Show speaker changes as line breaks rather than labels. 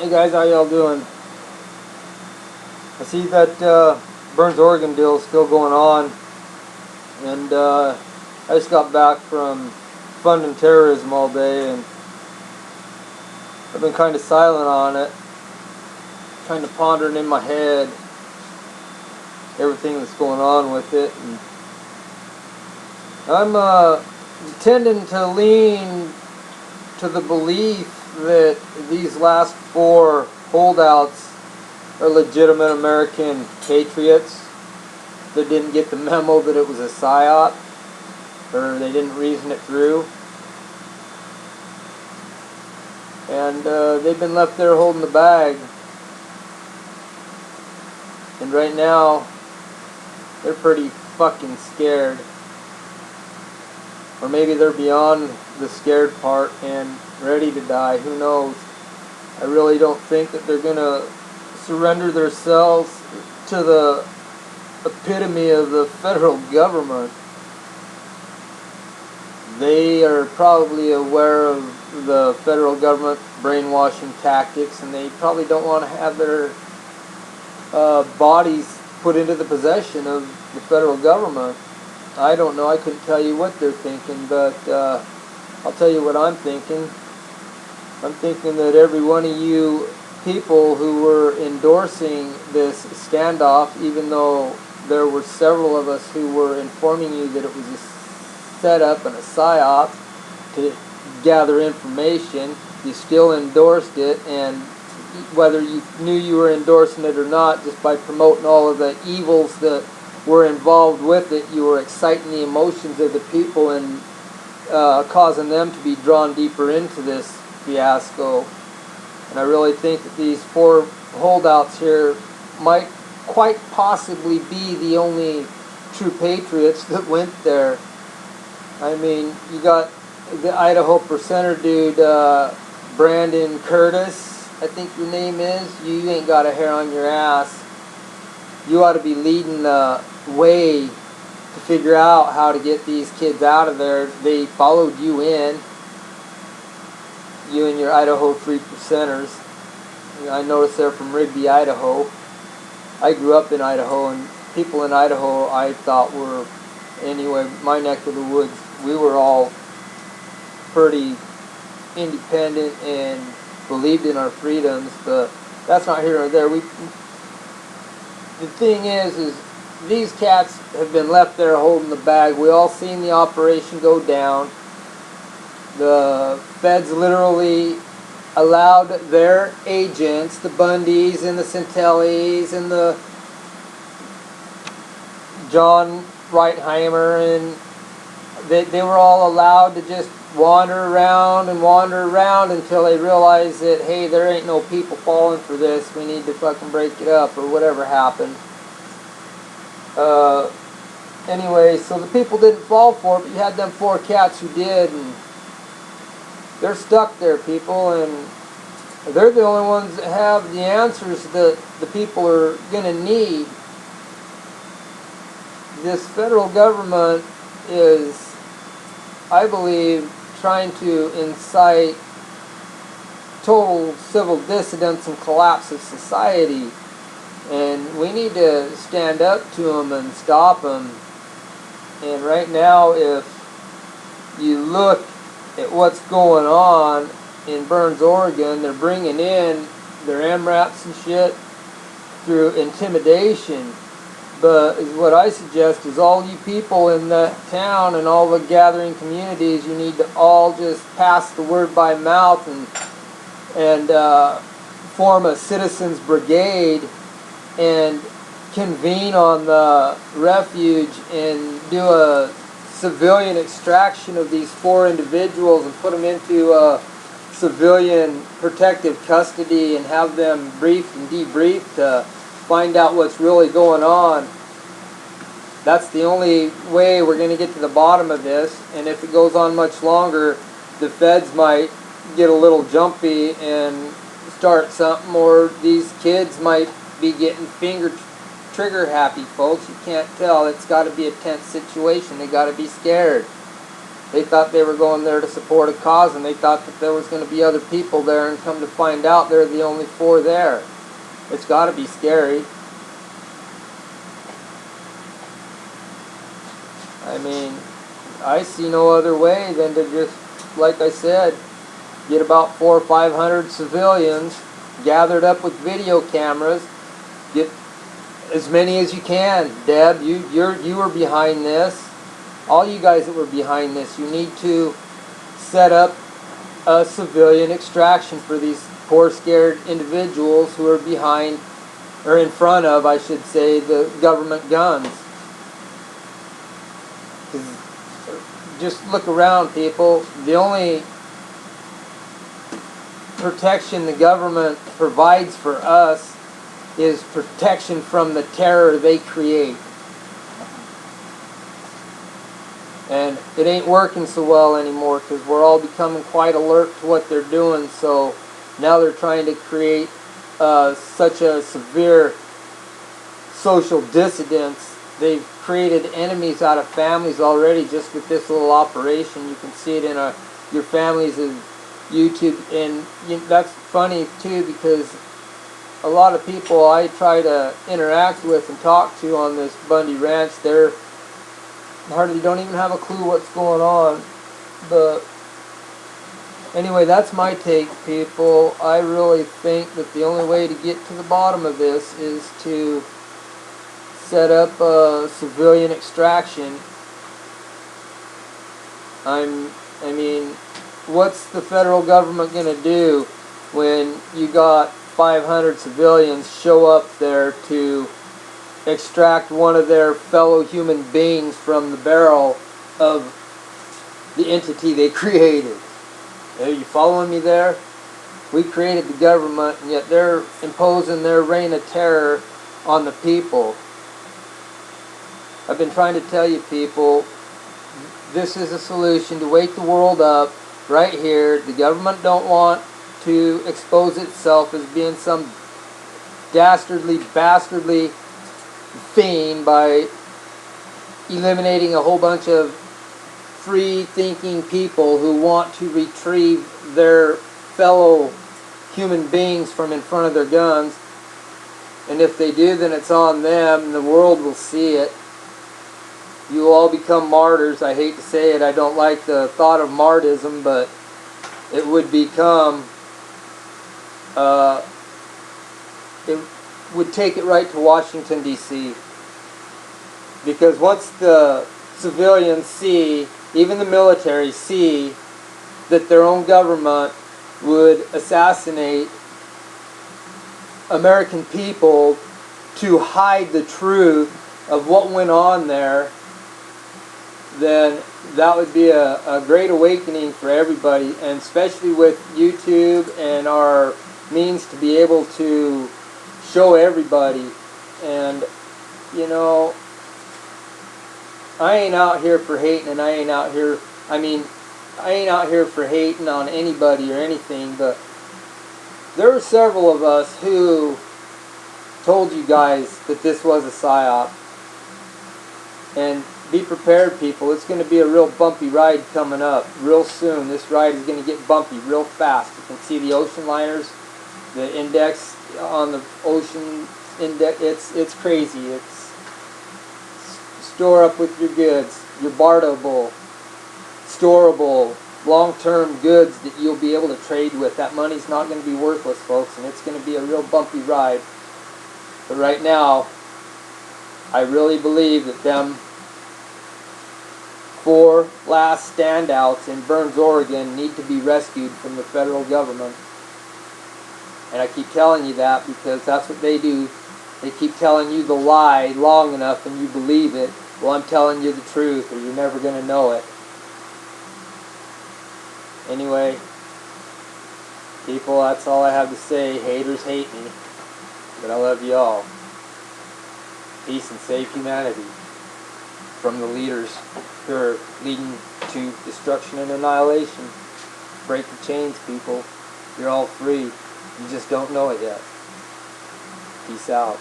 Hey guys, how y'all doing? I see that Burns, Oregon deal is still going on, and I just got back from funding terrorism all day, and I've been kind of silent on it, kind of pondering in my head everything that's going on with it, and I'm tending to lean to the belief that these last four holdouts are legitimate American patriots that didn't get the memo that it was a psyop, or they didn't reason it through, and they've been left there holding the bag, and right now they're pretty fucking scared, or maybe they're beyond the scared part and ready to die, who knows. I really don't think that they're gonna surrender themselves to the epitome of the federal government. They are probably aware of the federal government brainwashing tactics, and they probably don't want to have their bodies put into the possession of the federal government. I don't know, I couldn't tell you what they're thinking, but I'll tell you what I'm thinking. I'm thinking that every one of you people who were endorsing this standoff, even though there were several of us who were informing you that it was a setup and a psyop to gather information, you still endorsed it, and whether you knew you were endorsing it or not, just by promoting all of the evils that were involved with it, you were exciting the emotions of the people and causing them to be drawn deeper into this fiasco. And I really think that these four holdouts here might quite possibly be the only true patriots that went there. I mean, you got the Idaho percenter dude, Brandon Curtis, I think your name is. You ain't got a hair on your ass. You ought to be leading the way to figure out how to get these kids out of there. They followed you in, you and your Idaho 3%ers. I noticed they're from Rigby, Idaho. I grew up in Idaho, and people in Idaho I thought were, anyway, my neck of the woods, we were all pretty independent and believed in our freedoms, but that's not here or there. The thing is these cats have been left there holding the bag. We all seen the operation go down. The feds literally allowed their agents, the Bundys and the Centellis and the John Reitheimer, and they were all allowed to just wander around until they realized that, hey, there ain't no people falling for this, we need to fucking break it up, or whatever happened. Anyway, so the people didn't fall for it, but you had them four cats who did, and they're stuck there, people, and they're the only ones that have the answers that the people are going to need. This federal government is, I believe, trying to incite total civil dissidence and collapse of society, and we need to stand up to them and stop them. And right now, if you look at what's going on in Burns, Oregon, they're bringing in their MRAPs and shit through intimidation. But what I suggest is all you people in that town and all the gathering communities, you need to all just pass the word by mouth and form a citizens brigade and convene on the refuge and do a civilian extraction of these four individuals and put them into civilian protective custody and have them briefed and debriefed to find out what's really going on. That's the only way we're going to get to the bottom of this, and if it goes on much longer, the feds might get a little jumpy and start something, or these kids might be getting trigger happy, folks. You can't tell. It's got to be a tense situation. They got to be scared. They thought they were going there to support a cause, and they thought that there was going to be other people there, and come to find out they're the only 4 there. It's got to be scary. I mean, I see no other way than to just, like I said, get about 400 or 500 civilians gathered up with video cameras. Get as many as you can. Deb, you were behind this. All you guys that were behind this, you need to set up a civilian extraction for these poor, scared individuals who are behind, or in front of, I should say, the government guns. Just look around, people. The only protection the government provides for us is protection from the terror they create. And it ain't working so well anymore, because we're all becoming quite alert to what they're doing. So now they're trying to create such a severe social dissidence. They've created enemies out of families already just with this little operation. You can see it in your families of YouTube, and that's funny too, because a lot of people I try to interact with and talk to on this Bundy Ranch, they're hardly don't even have a clue what's going on. But anyway, that's my take, people. I really think that the only way to get to the bottom of this is to set up a civilian extraction. I mean, what's the federal government going to do when you got 500 civilians show up there to extract one of their fellow human beings from the barrel of the entity they created? Are you following me there? We created the government, and yet they're imposing their reign of terror on the people. I've been trying to tell you, people, this is a solution to wake the world up right here. The government don't want to expose itself as being some dastardly fiend by eliminating a whole bunch of free-thinking people who want to retrieve their fellow human beings from in front of their guns. And if they do, then it's on them, and the world will see it. You will all become martyrs. I hate to say it. I don't like the thought of martyrdom, but it would become, it would take it right to Washington, D.C. Because once the civilians see, even the military see, that their own government would assassinate American people to hide the truth of what went on there, then that would be a great awakening for everybody, and especially with YouTube and our means to be able to show everybody. And you know, I ain't out here for hating, and I ain't out here for hating on anybody or anything, but there were several of us who told you guys that this was a psyop. And be prepared, people. It's going to be a real bumpy ride coming up real soon. This ride is going to get bumpy real fast. You can see the ocean liners, the index on the ocean index. It's crazy. It's store up with your goods, your barterable, storable, long-term goods that you'll be able to trade with. That money's not going to be worthless, folks, and it's going to be a real bumpy ride. But right now, I really believe that them 4 last standouts in Burns, Oregon need to be rescued from the federal government. And I keep telling you that because that's what they do. They keep telling you the lie long enough and you believe it. Well, I'm telling you the truth, or you're never going to know it. Anyway, people, that's all I have to say. Haters hate me, but I love you all. Peace and save humanity from the leaders who are leading to destruction and annihilation. Break the chains, people. You're all free. You just don't know it yet. Peace out.